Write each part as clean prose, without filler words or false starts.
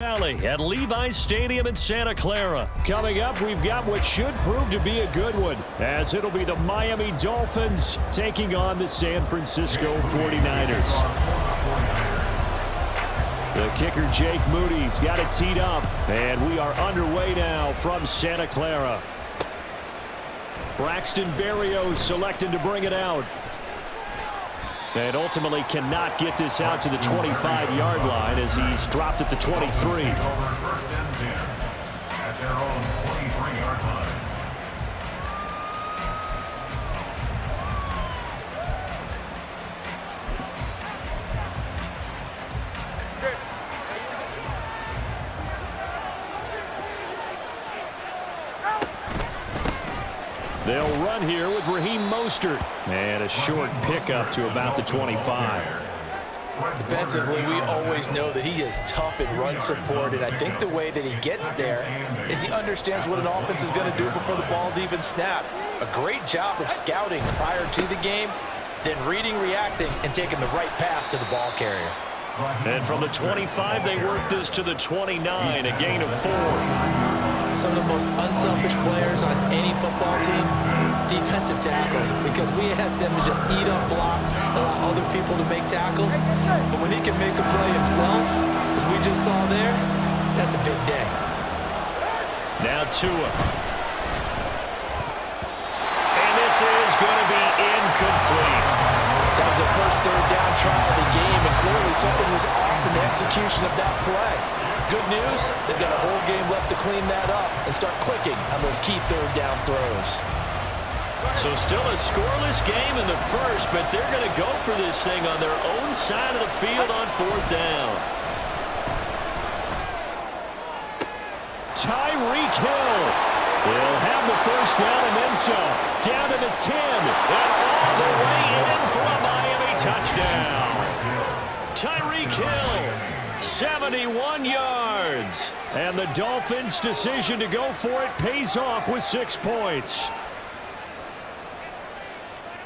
Valley at Levi's Stadium in Santa Clara. Coming up, we've got what should prove to be a good one, as it'll be the Miami Dolphins taking on the San Francisco 49ers. The kicker, Jake Moody's got it teed up, and we are underway now from Santa Clara. Braxton Berrios selected to bring it out. And ultimately cannot get this out to the 25-yard line as he's dropped at the 23. At their own 23-yard line. They'll run here with Raheem Mostert. And a short pickup to about the 25. Defensively, we always know that he is tough in run support, and I think the way that he gets there is he understands what an offense is going to do before the ball's even snapped. A great job of scouting prior to the game, then reading, reacting, and taking the right path to the ball carrier. And from the 25, they work this to the 29, a gain of 4. Some of the most unselfish players on any football team, defensive tackles, because we ask them to just eat up blocks, allow other people to make tackles. But when he can make a play himself, as we just saw there, that's a big day. Now Tua. And this is going to be incomplete. That was the first third down try of the game, and clearly something was off in the execution of that play. Good news, they've got a whole game left to clean that up and start clicking on those key third down throws. So still a scoreless game in the first, but they're going to go for this thing on their own side of the field on fourth down. Tyreek Hill. He'll have the first down and then some. Down to the 10. And all the way in for a Miami touchdown. Tyreek Hill. 71 yards. And the Dolphins' decision to go for it pays off with 6 points.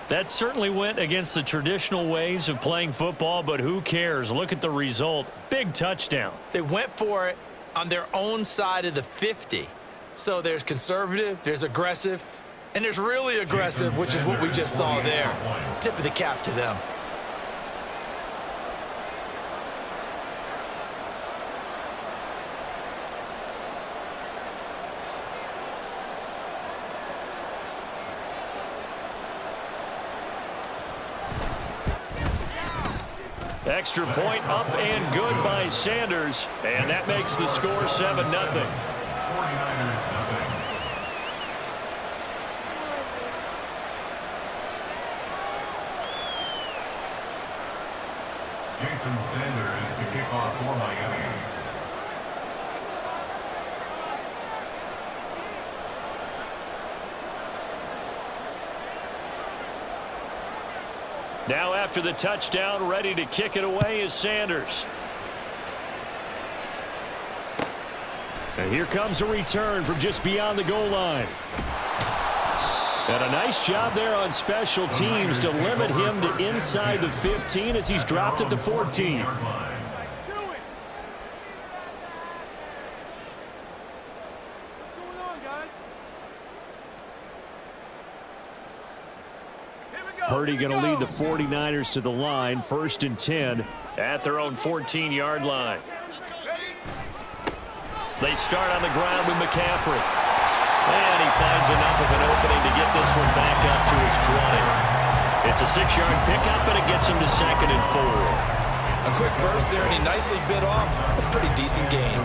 That certainly went against the traditional ways of playing football, but who cares? Look at the result. Big touchdown. They went for it on their own side of the 50. So there's conservative, there's aggressive, and there's really aggressive, which is what we just saw there. Tip of the cap to them. Extra point up and good by Sanders, and that makes the score 7-0. 49ers nothing. Jason Sanders to kick off for Miami. Now after the touchdown, ready to kick it away is Sanders. And here comes a return from just beyond the goal line. And a nice job there on special teams to limit him to inside the 15 as he's dropped at the 14. Purdy going to lead the 49ers to the line, 1st and 10 at their own 14-yard line. They start on the ground with McCaffrey. And he finds enough of an opening to get this one back up to his 20. It's a 6-yard pickup, and it gets him to 2nd and 4. A quick burst there, and he nicely bit off a pretty decent gain.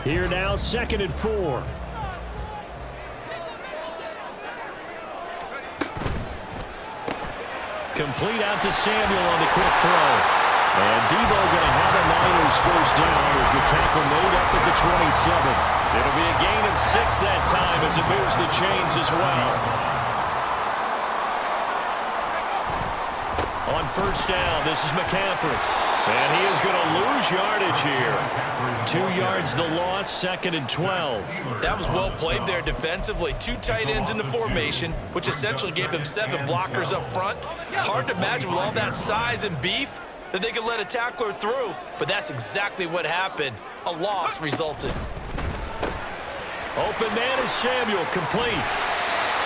Here now, 2nd and 4. Complete out to Samuel on the quick throw. And Debo going to have a Niners first down as the tackle made up at the 27. It'll be a gain of 6 that time as it moves the chains as well. On first down, this is McCaffrey. And he is going to lose yardage here. 2 yards the loss, 2nd and 12. That was well played there defensively. 2 tight ends in the formation, which essentially gave them 7 blockers up front. Hard to imagine with all that size and beef that they could let a tackler through, but that's exactly what happened. A loss resulted. Open man is Samuel, complete.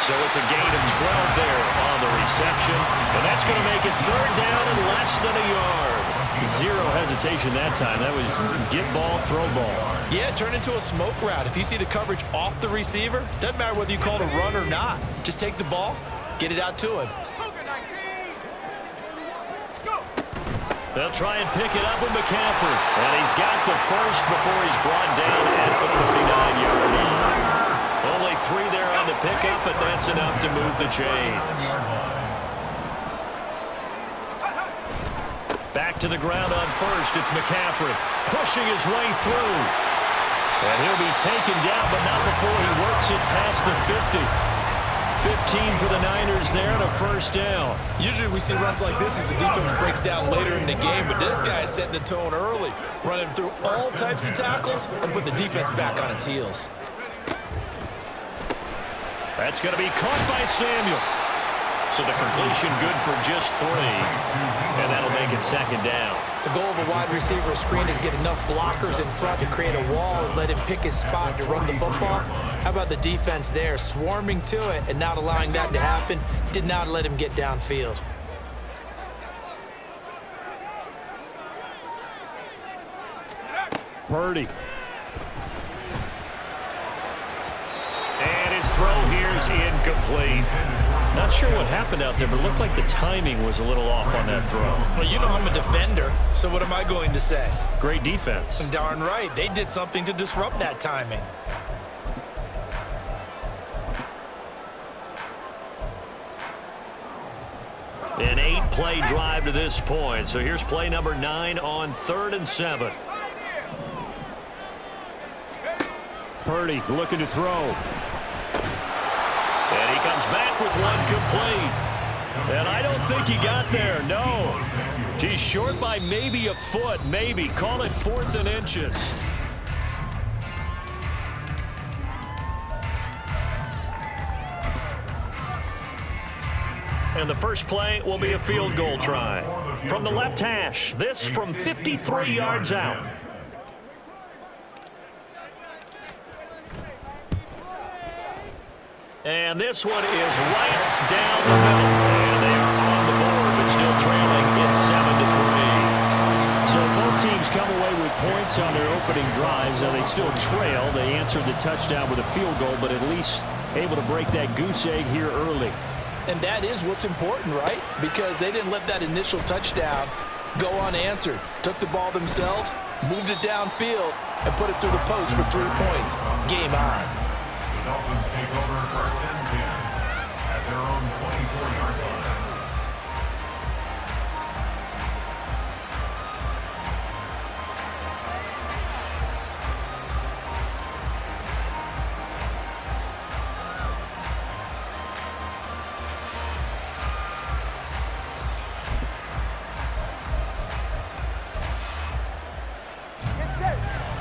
So it's a gain of 12 there on the reception, and that's going to make it 3rd down and less than a yard. 0 hesitation that time. That was get ball, throw ball. Yeah, turn into a smoke route. If you see the coverage off the receiver, doesn't matter whether you call it a run or not. Just take the ball, get it out to him. They'll try and pick it up with McCaffrey. And he's got the first before he's brought down at the 39-yard line. Only 3 there on the pickup, but that's enough to move the chains. Back to the ground on first. It's McCaffrey pushing his way through. And he'll be taken down, but not before he works it past the 50. 15 for the Niners there and a 1st down. Usually we see runs like this as the defense breaks down later in the game, but this guy is setting the tone early, running through all types of tackles and put the defense back on its heels. That's going to be caught by Samuel. So the completion good for just 3. And that'll make it 2nd down. The goal of a wide receiver screen is get enough blockers in front to create a wall and let him pick his spot to run the football. How about the defense there, swarming to it and not allowing that to happen? Did not let him get downfield. Purdy. And his throw here's incomplete. Not sure what happened out there, but it looked like the timing was a little off on that throw. Well, you know I'm a defender, so what am I going to say? Great defense. Darn right. They did something to disrupt that timing. An 8-play drive to this point. So here's play number 9 on 3rd and 7. Purdy looking to throw. And he comes back with one complete. And I don't think he got there, no. He's short by maybe a foot, maybe. Call it 4th and inches. And the first play will be a field goal try. From the left hash, this from 53 yards out. And this one is right down the middle. And they are on the board, but still trailing. It's 7-3. So both teams come away with points on their opening drives. Now they still trail. They answered the touchdown with a field goal, but at least able to break that goose egg here early. And that is what's important, right? Because they didn't let that initial touchdown go unanswered. Took the ball themselves, moved it downfield, and put it through the post for 3 points. Game on. The Dolphins take over 1st and 10 at their own 24-yard line.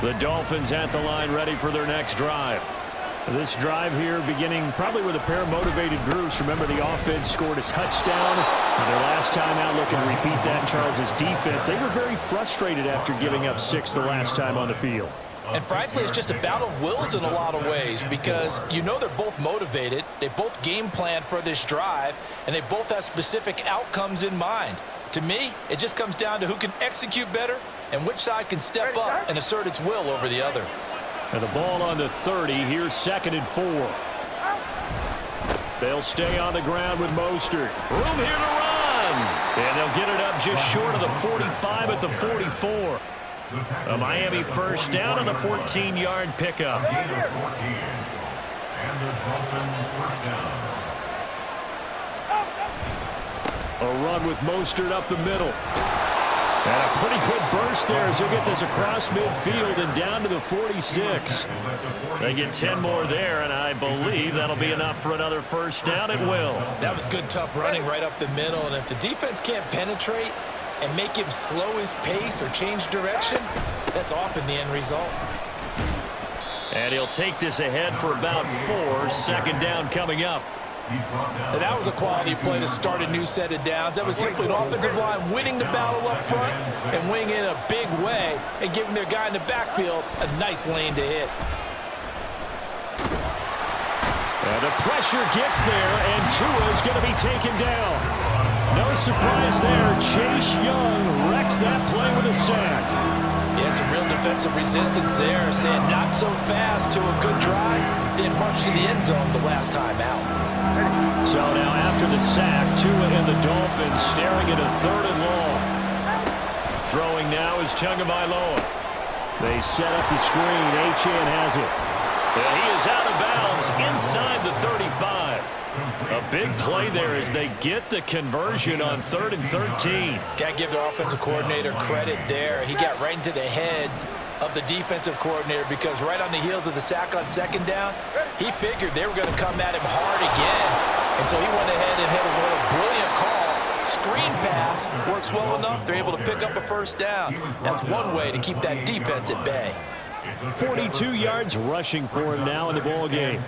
The Dolphins at the line ready for their next drive. This drive here beginning probably with a pair of motivated groups. Remember, the offense scored a touchdown. Their last time out, looking to repeat that in Charles's defense. They were very frustrated after giving up 6 the last time on the field. And frankly, it's just a battle of wills in a lot of ways because you know they're both motivated. They both game plan for this drive, and they both have specific outcomes in mind. To me, it just comes down to who can execute better and which side can step up and assert its will over the other. And the ball on the 30. Here's 2nd and 4. They'll stay on the ground with Mostert. Room here to run. And they'll get it up just short of the 45 at the 44. A Miami 1st down on the 14-yard pickup. Gain of 14. And the Dolphin 1st down. A run with Mostert up the middle. And a pretty good burst there as he'll get this across midfield and down to the 46. They get 10 more there, and I believe that'll be enough for another 1st down. It will. That was good, tough running right up the middle, and if the defense can't penetrate, and make him slow his pace or change direction, that's often the end result. And he'll take this ahead for about 4. Second down coming up. And that was a quality play to start a new set of downs. That was simply an offensive line winning the battle up front and winning in a big way and giving their guy in the backfield a nice lane to hit. And the pressure gets there, and Tua is going to be taken down. No surprise there. Chase Young wrecks that play with a sack. Yeah, some real defensive resistance there, saying not so fast to a good drive. Didn't march to the end zone the last time out. So now after the sack, Tua and the Dolphins staring at a 3rd and long. Throwing now is Tagovailoa. They set up the screen. Achane has it. And he is out of bounds inside the 35. A big play there as they get the conversion on 3rd and 13. Got to give their offensive coordinator credit there. He got right into the head of the defensive coordinator because right on the heels of the sack on 2nd down, he figured they were going to come at him hard again. And so he went ahead and hit a brilliant call. Screen pass works well enough. They're able to pick up a 1st down. That's one way to keep that defense at bay. 42 yards rushing for him now in the ball game.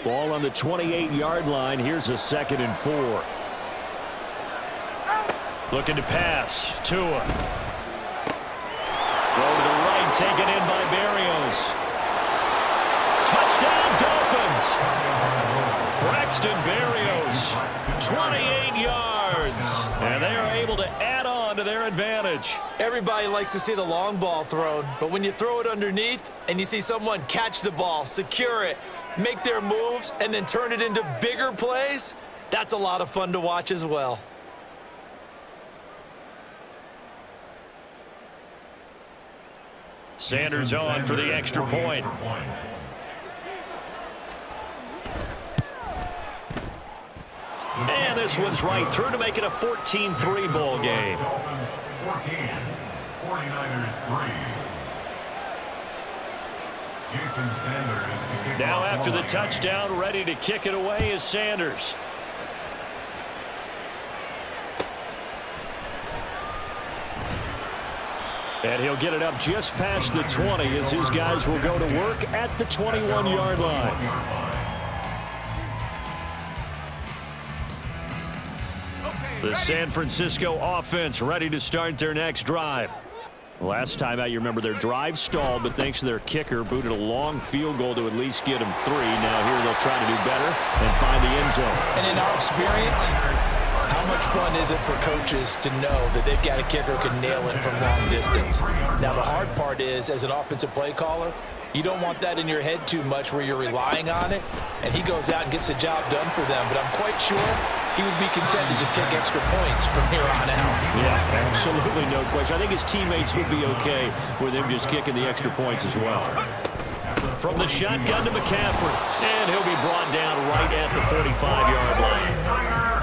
Ball on the 28-yard line. Here's a 2nd and 4. Looking to pass. Tua. Throw to the right, taken in by Berrios. Touchdown, Dolphins! Braxton Berrios, 28 yards. And they are able to add on to their advantage. Everybody likes to see the long ball thrown, but when you throw it underneath and you see someone catch the ball, secure it, make their moves, and then turn it into bigger plays, that's a lot of fun to watch as well. Sanders on for the extra point. And this one's right through to make it a 14-3 ball game. 14, 49ers 3. Jason Sanders. Now after the touchdown, ready to kick it away is Sanders. And he'll get it up just past the 20 as his guys will go to work at the 21-yard line. The San Francisco offense ready to start their next drive. Last time out, you remember their drive stalled, but thanks to their kicker, booted a long field goal to at least get them 3. Now here they'll try to do better and find the end zone. And in our experience, how much fun is it for coaches to know that they've got a kicker who can nail it from long distance? Now the hard part is, as an offensive play caller, you don't want that in your head too much where you're relying on it, and he goes out and gets the job done for them. But I'm quite sure he would be content to just kick extra points from here on out. Yeah, absolutely no question. I think his teammates would be okay with him just kicking the extra points as well. From the shotgun to McCaffrey, and he'll be brought down right at the 45-yard line.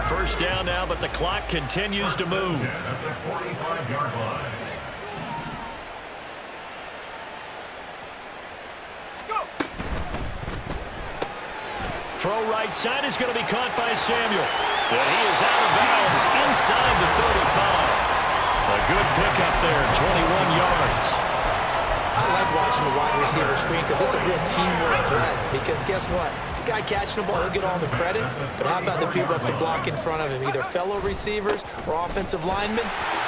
1st down now, but the clock continues to move. Throw right side is going to be caught by Samuel. And he is out of bounds inside the 35. A good pickup there, 21 yards. I like watching the wide receiver screen because it's a real teamwork play. Because guess what? The guy catching the ball, he'll get all the credit. But how about the people who have to block in front of him, either fellow receivers or offensive linemen?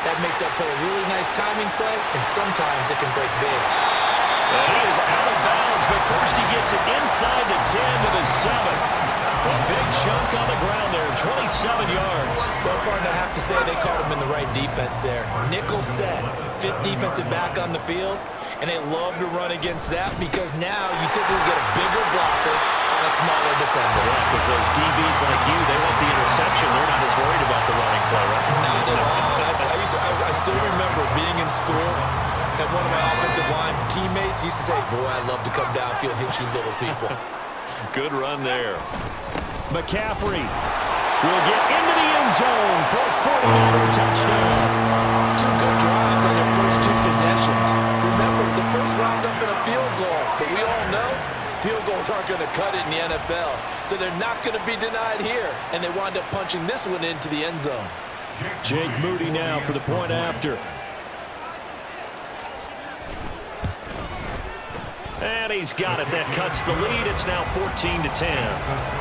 That makes that play a really nice timing play, and sometimes it can break big. And he is out of bounds, but first he gets it inside the 10 to the 7. A big chunk on the ground there, 27 yards. Well, partner, I have to say they caught him in the right defense there. Nickel set, 5th defensive back on the field, and they love to run against that because now you typically get a bigger blocker on a smaller defender. Yeah, because those DBs like you, they want the interception. They're not as worried about the running play, right? Not at all. I still remember being in school, and one of my offensive line teammates used to say, boy, I'd love to come downfield and hit you little people. Good run there. McCaffrey will get into the end zone for a 49er touchdown. 2 good drives on their first 2 possessions. Remember, the first wound up in a field goal, but we all know field goal goals aren't going to cut it in the NFL, so they're not going to be denied here, and they wind up punching this one into the end zone. Jake Moody now for the point after. And he's got it. That cuts the lead. It's now 14-10.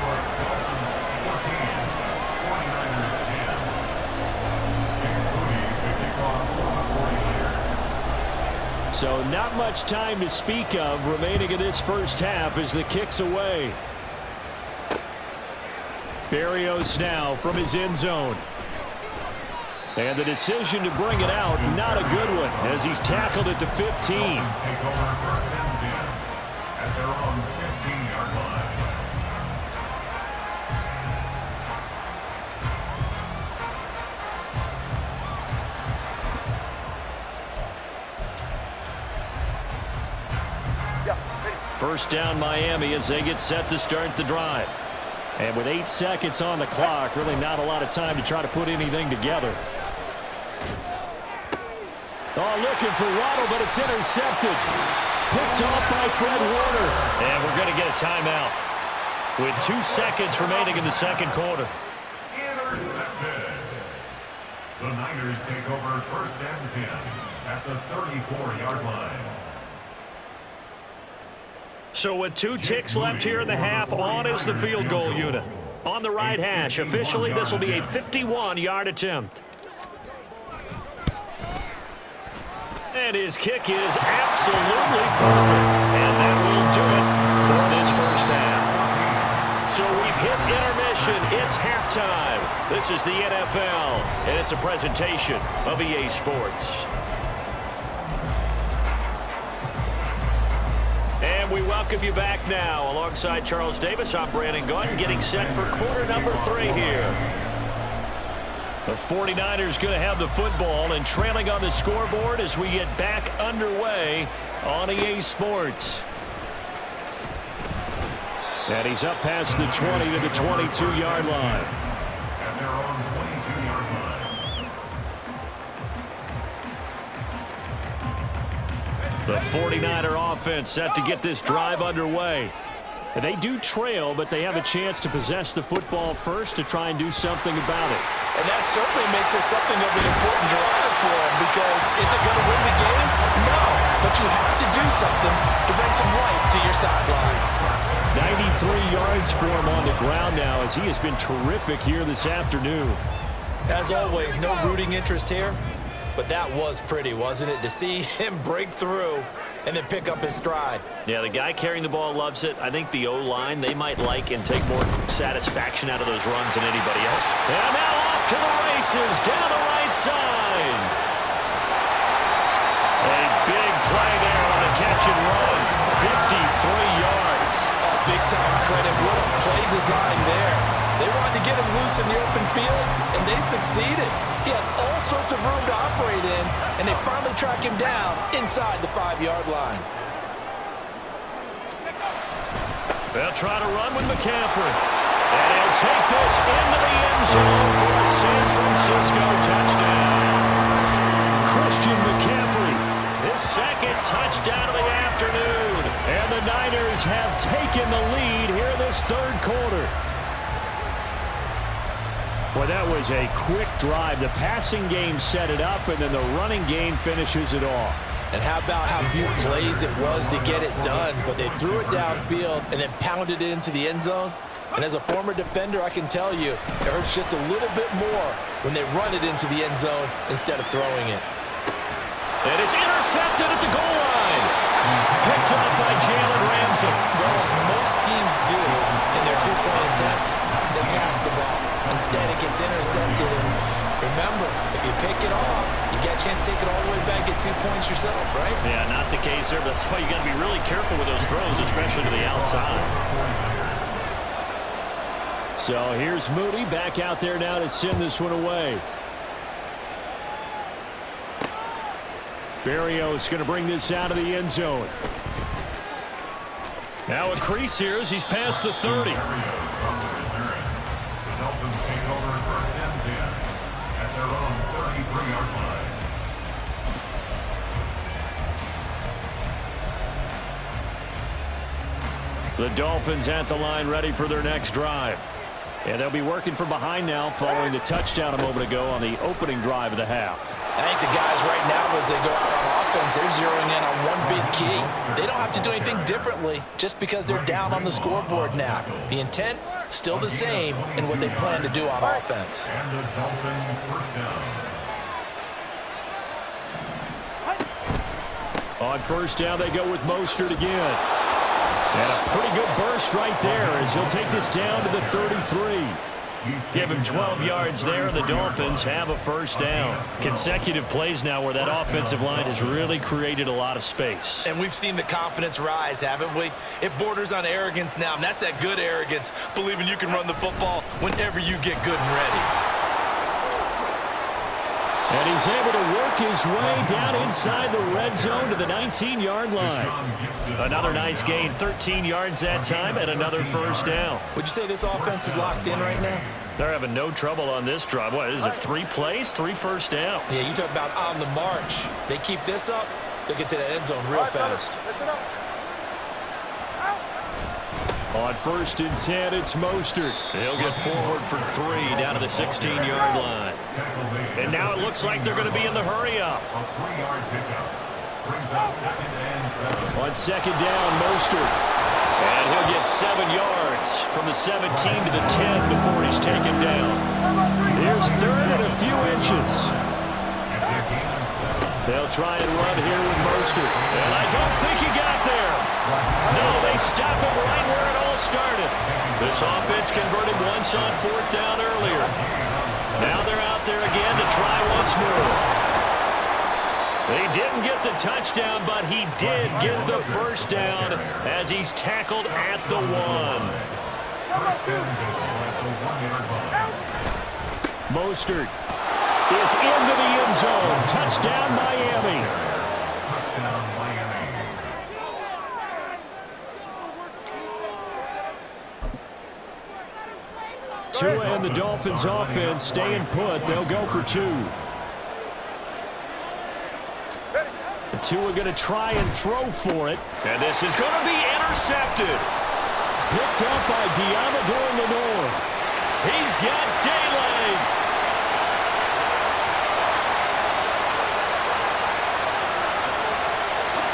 So not much time to speak of remaining in this first half as the kick's away. Berrios now from his end zone. And the decision to bring it out, not a good one, as he's tackled at the 15. Take over first and 10 at their own 15-yard line. First down Miami as they get set to start the drive. And with 8 seconds on the clock, really not a lot of time to try to put anything together. Oh, looking for Waddle, but it's intercepted. Picked off by Fred Warner. And we're going to get a timeout with 2 seconds remaining in the second quarter. Intercepted. The Niners take over first and 10 at the 34-yard line. So with 2 ticks left here in the half, on is the field goal unit. On the right hash, officially this will be a 51-yard attempt. And his kick is absolutely perfect. And that will do it for this first half. So we've hit intermission. It's halftime. This is the NFL, and it's a presentation of EA Sports. And we welcome you back now. Alongside Charles Davis, I'm Brandon Gunn, getting set for quarter number 3 here. The 49ers going to have the football and trailing on the scoreboard as we get back underway on EA Sports. And he's up past the 20 to the 22-yard line. At their own 22-yard line. The 49er offense set to get this drive underway. And they do trail, but they have a chance to possess the football first to try and do something about it. And that certainly makes it something of an important drive for them, because is it going to win the game? No, but you have to do something to bring some life to your sideline. 93 yards for him on the ground now, as he has been terrific here this afternoon. As always, no rooting interest here, but that was pretty, wasn't it? To see him break through and then pick up his stride. Yeah, the guy carrying the ball loves it. I think the O-line, they might like and take more satisfaction out of those runs than anybody else. And now off to the races down the right side. A big play there on a catch and run. 53 yards. Big time credit. What a play design there. They wanted to get him loose in the open field, and they succeeded. He had all sorts of room to operate in, and they finally track him down inside the 5-yard line. They'll try to run with McCaffrey. And he'll take this into the end zone for a San Francisco touchdown. Christian McCaffrey. His second touchdown of the afternoon. And the Niners have taken the lead here in this third quarter. Boy, that was a quick drive. The passing game set it up, and then the running game finishes it off. And how about how few plays it was to get it done, but they threw it downfield and then pounded it into the end zone. And as a former defender, I can tell you, it hurts just a little bit more when they run it into the end zone instead of throwing it. And it's intercepted at the goal line. Picked up by Jalen Ramsey. Well, as most teams do in their 2-point attempt, they pass the ball. Instead, it gets intercepted. And remember, if you pick it off, you get a chance to take it all the way back, get 2 points yourself, right? Yeah, not the case there, but that's why you got to be really careful with those throws, especially to the outside. So here's Moody back out there now to send this one away. Berrios going to bring this out of the end zone. Now a crease here as he's past the 30. The Dolphins at the line ready for their next drive. And they'll be working from behind now following the touchdown a moment ago on the opening drive of the half. I think the guys right now, as they go out on offense, they're zeroing in on one big key. They don't have to do anything differently just because they're down on the scoreboard now. The intent, still the same in what they plan to do on offense. And the Dolphin first down. On first down, they go with Mostert again. And a pretty good burst right there as he'll take this down to the 33. Give him 12 yards there, and the Dolphins have a first down. Consecutive plays now where that offensive line has really created a lot of space. And we've seen the confidence rise, haven't we? It borders on arrogance now, and that's that good arrogance, believing you can run the football whenever you get good and ready. And he's able to work his way down inside the red zone to the 19-yard line. Another nice gain, 13 yards that time, and another first down. Would you say this offense is locked in right now? They're having no trouble on this drive. What is it, 3 plays, 3 first downs? Yeah, you talk about on the march. They keep this up, they'll get to that end zone real fast. On first and 10, it's Mostert. He'll get forward for 3 down to the 16-yard line. And now it looks like they're going to be in the hurry-up. A 3-yard pickup. Brings up 2nd and 7. On second down, Mostert. And he'll get 7 yards from the 17 to the 10 before he's taken down. Here's third and a few inches. It's a gain of 7. They'll try and run here with Mostert. And I don't think he got there. No, they stop him right where it all started. This offense converted once on 4th down earlier. Now they're out there again to try once more. They didn't get the touchdown, but he did get the first down as he's tackled at the 1. First and goal at the 1-yard line. Mostert is into the end zone. Touchdown, Miami. Touchdown, Miami. Tua and the Dolphins offense staying put. They'll go for 2. Tua going to try and throw for it. And this is going to be intercepted. Picked up by Diamador Lenore. He's got daylight.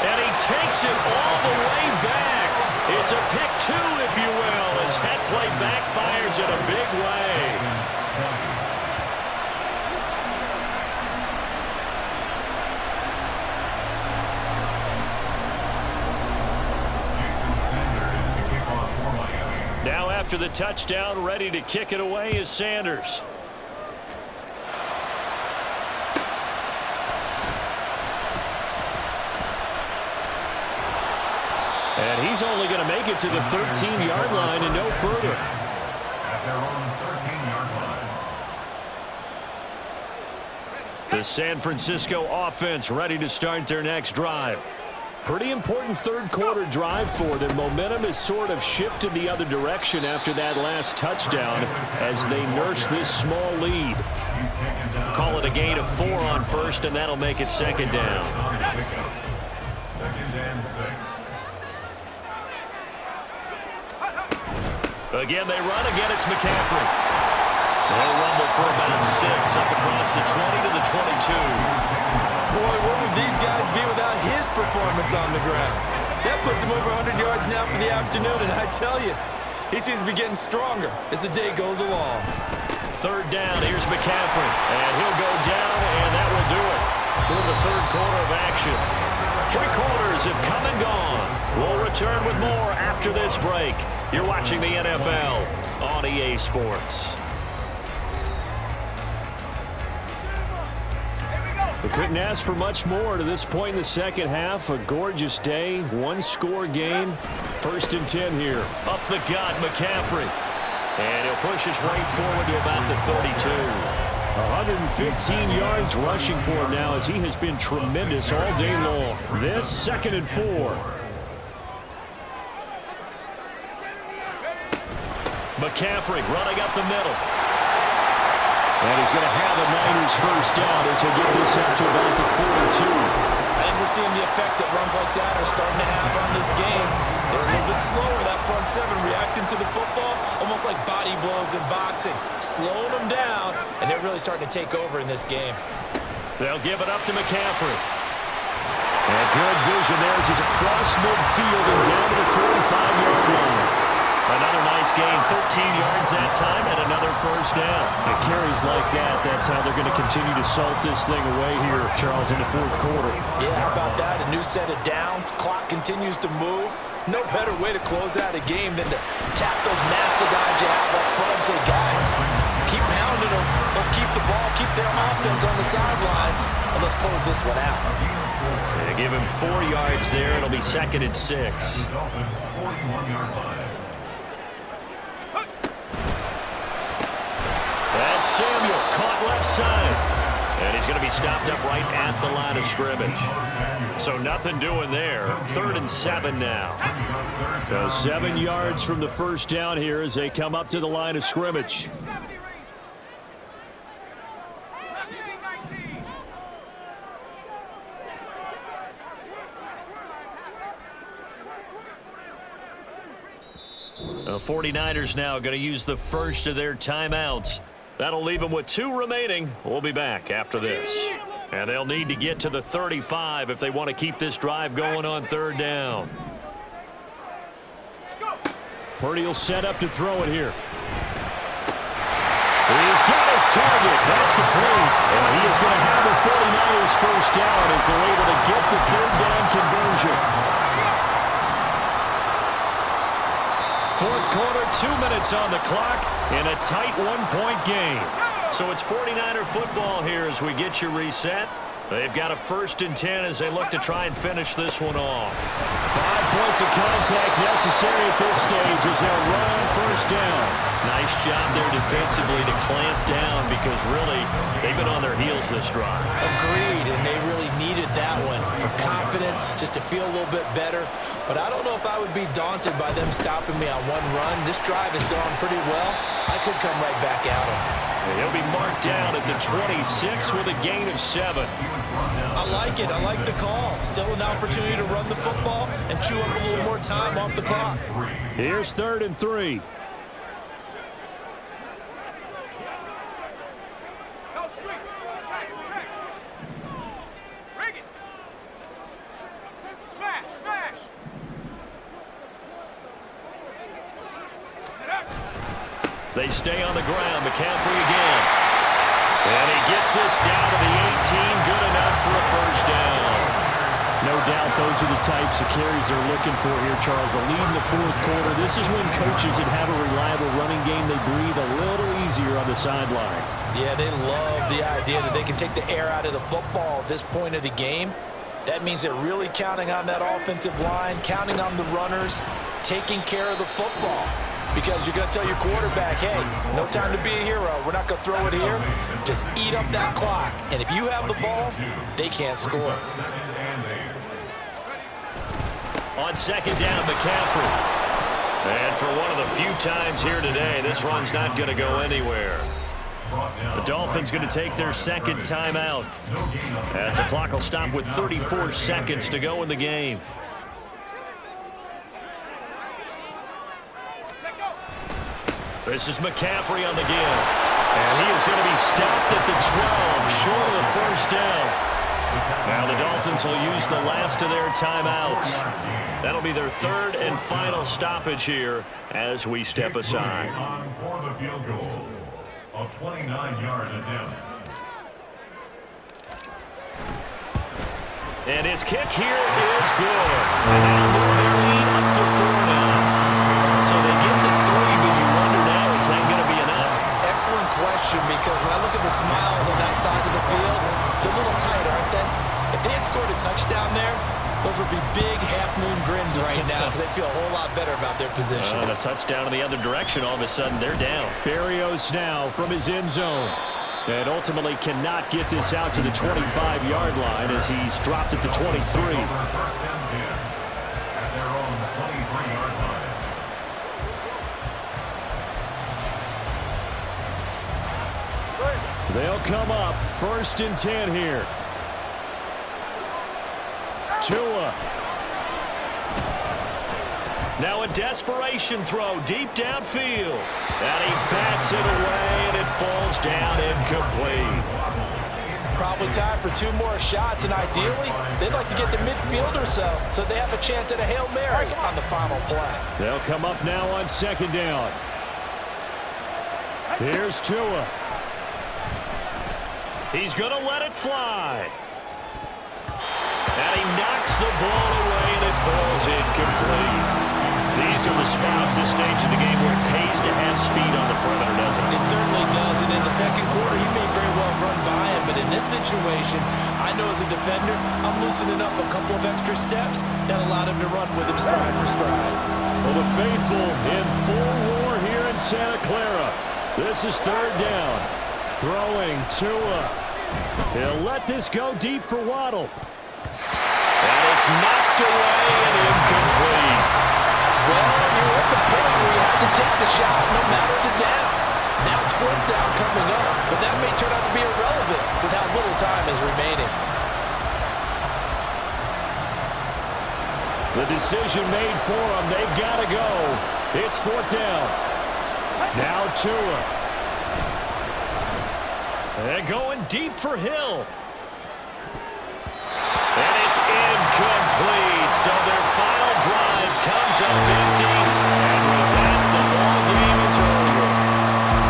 And he takes it all the way back. It's a pick 2, if you will, as that play backfires in a big way. Now after the touchdown, ready to kick it away is Sanders. And he's only going to make it to the 13-yard line and no further. At their own 13-yard line. The San Francisco offense ready to start their next drive. Pretty important third-quarter drive for them. Momentum has sort of shifted the other direction after that last touchdown as they nurse this small lead. Call it a gain of 4 on first, and that'll make it 2nd down. 2nd and 6. Again, they run. Again, it's McCaffrey. They'll rumble for about 6 up across the 20 to the 22. Boy, what would these guys be without his performance on the ground? That puts him over 100 yards now for the afternoon, and I tell you, he seems to be getting stronger as the day goes along. 3rd down, here's McCaffrey, and he'll go down, and that will do it for the 3rd quarter of action. 3 quarters have come and gone. We'll return with more after this break. You're watching the NFL on EA Sports. They couldn't ask for much more to this point in the second half. A gorgeous day, 1-score game. 1st and 10 here. Up the gut, McCaffrey. And he'll push his way forward to about the 32. 115 yards rushing for him now as he has been tremendous all day long. This 2nd and 4. McCaffrey running up the middle. And he's going to have a Niners first down as he'll get this up to about the 42. I think we'll seeing the effect that runs like that are starting to have on this game. They're a little bit slower, that front seven, reacting to the football, almost like body blows in boxing, slowing them down, and they're really starting to take over in this game. They'll give it up to McCaffrey. And good vision there as he's across midfield and down to the 45-yard line. Another nice gain, 13 yards that time, and another first down. And carries like that, that's how they're going to continue to salt this thing away here, Charles, in the fourth quarter. Yeah, how about that? A new set of downs. Clock continues to move. No better way to close out a game than to tap those mastodons you have up front and say, guys, keep pounding them. Let's keep the ball, keep their offense on the sidelines, and let's close this one out. They give him 4 yards there. It'll be 2nd and 6. Dolphins 41-yard line. That's Samuel, caught left side. And he's going to be stopped up right at the line of scrimmage. So nothing doing there. 3rd and 7 now. So 7 yards from the first down here as they come up to the line of scrimmage. The 49ers now going to use the first of their timeouts. That'll leave them with 2 remaining. We'll be back after this. And they'll need to get to the 35 if they want to keep this drive going on 3rd down. Purdy will set up to throw it here. He's got his target. That's complete. And he is going to have the 49ers first down as they're able to get the 3rd down conversion. Fourth quarter, 2 minutes on the clock in a tight 1-point game. So it's 49er football here as we get you reset. They've got a 1st and 10 as they look to try and finish this one off. 5 points of contact necessary at this stage as they'll run on first down. Nice job there defensively to clamp down because really they've been on their heels this drive. Agreed, and they really needed that one for confidence, just to feel a little bit better. But I don't know if I would be daunted by them stopping me on one run. This drive has gone pretty well. I could come right back at him. And he'll be marked down at the 26 with a gain of 7. I like it. I like the call. Still an opportunity to run the football and chew up a little more time off the clock. Here's 3rd and 3. They stay on the ground. McCaffrey again. And he gets this down to the 18. Good enough for a first down. No doubt those are the types of carries they're looking for here, Charles. The lead in the fourth quarter. This is when coaches that have a reliable running game, they breathe a little easier on the sideline. Yeah, they love the idea that they can take the air out of the football at this point of the game. That means they're really counting on that offensive line, counting on the runners, taking care of the football. Because you're going to tell your quarterback, hey, no time to be a hero. We're not going to throw it here. Just eat up that clock. And if you have the ball, they can't score. On 2nd down, McCaffrey. And for one of the few times here today, this run's not going to go anywhere. The Dolphins going to take their 2nd timeout as the clock will stop with 34 seconds to go in the game. This is McCaffrey on the give. And he is going to be stopped at the 12, short of the first down. Now the Dolphins will use the last of their timeouts. That'll be their 3rd and final stoppage here as we step aside. For the field goal, a 29-yard attempt. And his kick here is good. And that'll move their lead up to 4 now. So they get to 3, but you wonder now, is that going to be enough? Excellent question, because when I look at the smiles on that side of the field, they're a little tight, aren't they? If they had scored a touchdown there, those would be big half-moon grins right now because they'd feel a whole lot better about their position. And a touchdown in the other direction, all of a sudden they're down. Berrios now from his end zone. And ultimately cannot get this out to the 25-yard line as he's dropped at the 23. They'll come up 1st and 10 here. Tua. Now a desperation throw deep downfield. And he bats it away, and it falls down incomplete. Probably time for 2 more shots, and ideally, they'd like to get to midfield or so they have a chance at a Hail Mary on the final play. They'll come up now on 2nd down. Here's Tua. He's going to let it fly. And he knocks the ball away, and it falls incomplete. These are the spots, this stage of the game, where it pays to have speed on the perimeter, doesn't it? It certainly does, and in the second quarter, he may very well run by him, but in this situation, I know as a defender, I'm loosening up a couple of extra steps that allowed him to run with him stride for stride. Well, the faithful in full roar here in Santa Clara. This is 3rd down. Throwing Tua. He'll let this go deep for Waddle. And it's knocked away and incomplete. Well, you're at the point where you have to take the shot no matter the down. Now it's 4th down coming up, but that may turn out to be irrelevant with how little time is remaining. The decision made for them. They've got to go. It's 4th down. Now Tua. And going deep for Hill. And it's incomplete. So their final drive comes up empty. And with that, the ball game is over.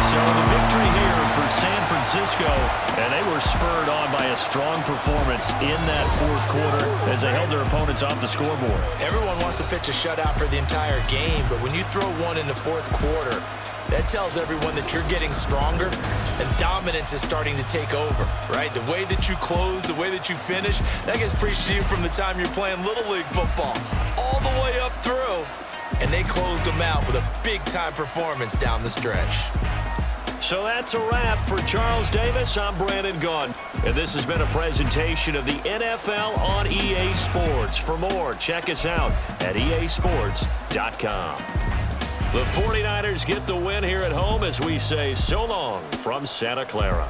So the victory here for San Francisco. And they were spurred on by a strong performance in that 4th quarter as they held their opponents off the scoreboard. Everyone wants to pitch a shutout for the entire game, but when you throw one in the 4th quarter, that tells everyone that you're getting stronger and dominance is starting to take over, right? The way that you close, the way that you finish, that gets preached to you from the time you're playing Little League football all the way up through. And they closed them out with a big-time performance down the stretch. So that's a wrap for Charles Davis. I'm Brandon Gaudin, and this has been a presentation of the NFL on EA Sports. For more, check us out at easports.com. The 49ers get the win here at home as we say so long from Santa Clara.